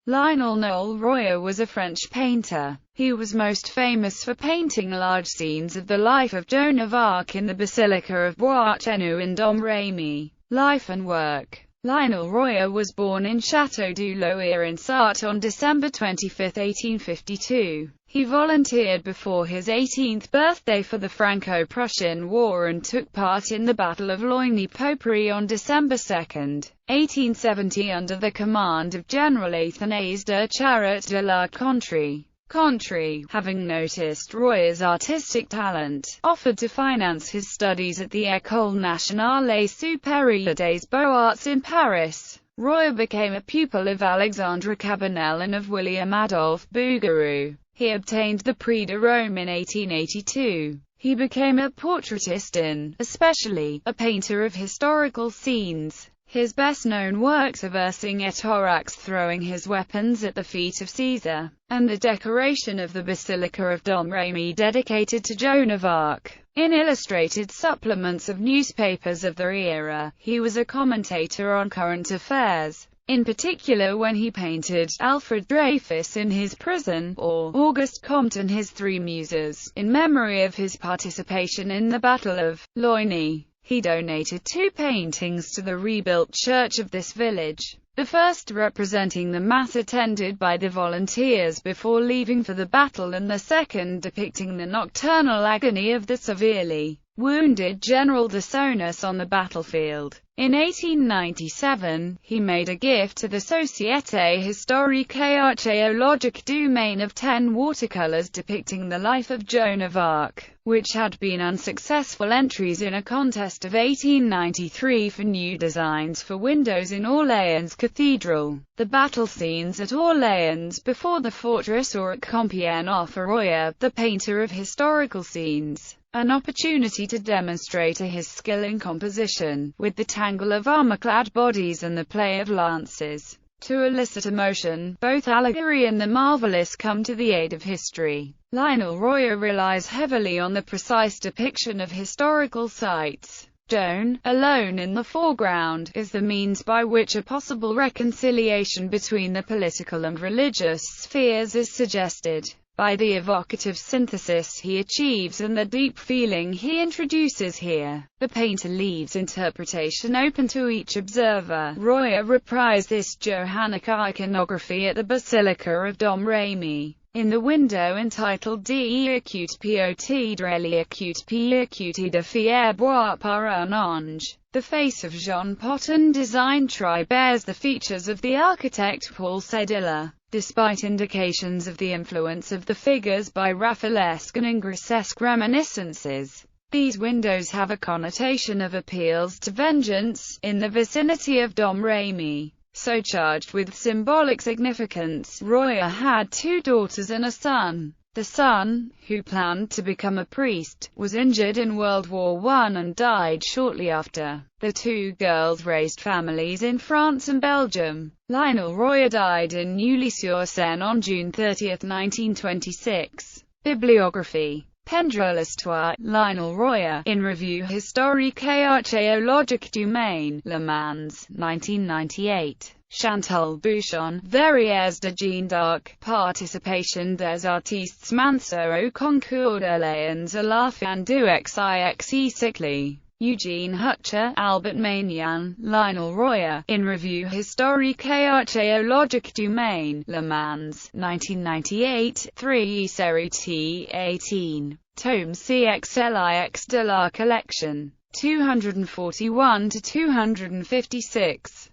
Lionel Royer was a French painter. He was most famous for painting large scenes of the life of Joan of Arc in the Basilica of Bois-Tenou in Domremy. Life and work. Lionel Royer was born in Château du Loir in Sarthe on December 25, 1852. He volunteered before his 18th birthday for the Franco-Prussian War and took part in the Battle of Loigny-Popery on December 2, 1870 under the command of General Athanase de Charette de la Contrie, having noticed Royer's artistic talent, offered to finance his studies at the École Nationale Supérieure des Beaux-Arts in Paris. Royer became a pupil of Alexandre Cabanel and of William Adolphe Bouguereau. He obtained the Prix de Rome in 1882. He became a portraitist especially, a painter of historical scenes. His best-known works are Vercingetorix throwing his weapons at the feet of Caesar, and the decoration of the Basilica of Domremy dedicated to Joan of Arc. In illustrated supplements of newspapers of the era, he was a commentator on current affairs, in particular when he painted Alfred Dreyfus in his prison, or Auguste Comte and his Three Muses, in memory of his participation in the Battle of Loigny. He donated 2 paintings to the rebuilt church of this village, the first representing the mass attended by the volunteers before leaving for the battle and the second depicting the nocturnal agony of the severely wounded General de Saunis on the battlefield. In 1897, he made a gift to the Société Historique Archéologique du Maine of 10 watercolors depicting the life of Joan of Arc, which had been unsuccessful entries in a contest of 1893 for new designs for windows in Orléans Cathedral. The battle scenes at Orléans before the fortress or at Compiègne offer Royer, the painter of historical scenes, an opportunity to demonstrate his skill in composition, with the tangle of armor-clad bodies and the play of lances. To elicit emotion, both allegory and the marvelous come to the aid of history. Lionel Royer relies heavily on the precise depiction of historical sites. Joan, alone in the foreground, is the means by which a possible reconciliation between the political and religious spheres is suggested. By the evocative synthesis he achieves and the deep feeling he introduces here, the painter leaves interpretation open to each observer. Royer reprised this Johannic iconography at the Basilica of Domremy, in the window entitled De Acute Pieté de l'Acute Piété de Fier Bois par un Ange. The face of Jean Potin design bears the features of the architect Paul Sedilla, despite indications of the influence of the figures by Raphaelesque and Ingresesque reminiscences. These windows have a connotation of appeals to vengeance, in the vicinity of Domremy, so charged with symbolic significance. Royer had 2 daughters and a son. The son, who planned to become a priest, was injured in World War I and died shortly after. The 2 girls raised families in France and Belgium. Lionel Royer died in Neuilly-sur-Seine on June 30, 1926. Bibliography. Pendra l'Histoire, Lionel Royer, in Revue historique et archéologique du Maine, Le Mans, 1998. Chantal Bouchon, Verrières de Jeanne d'Arc, Participation des artistes Manceaux au concours d'Orléans à la fin du XIXe siècle. Eugene Hutcher, Albert Maignan, Lionel Royer, in Revue historique et archéologique du Maine, Le Mans, 1998, 3 série T18, tome CXLIX de la collection, 241 to 256.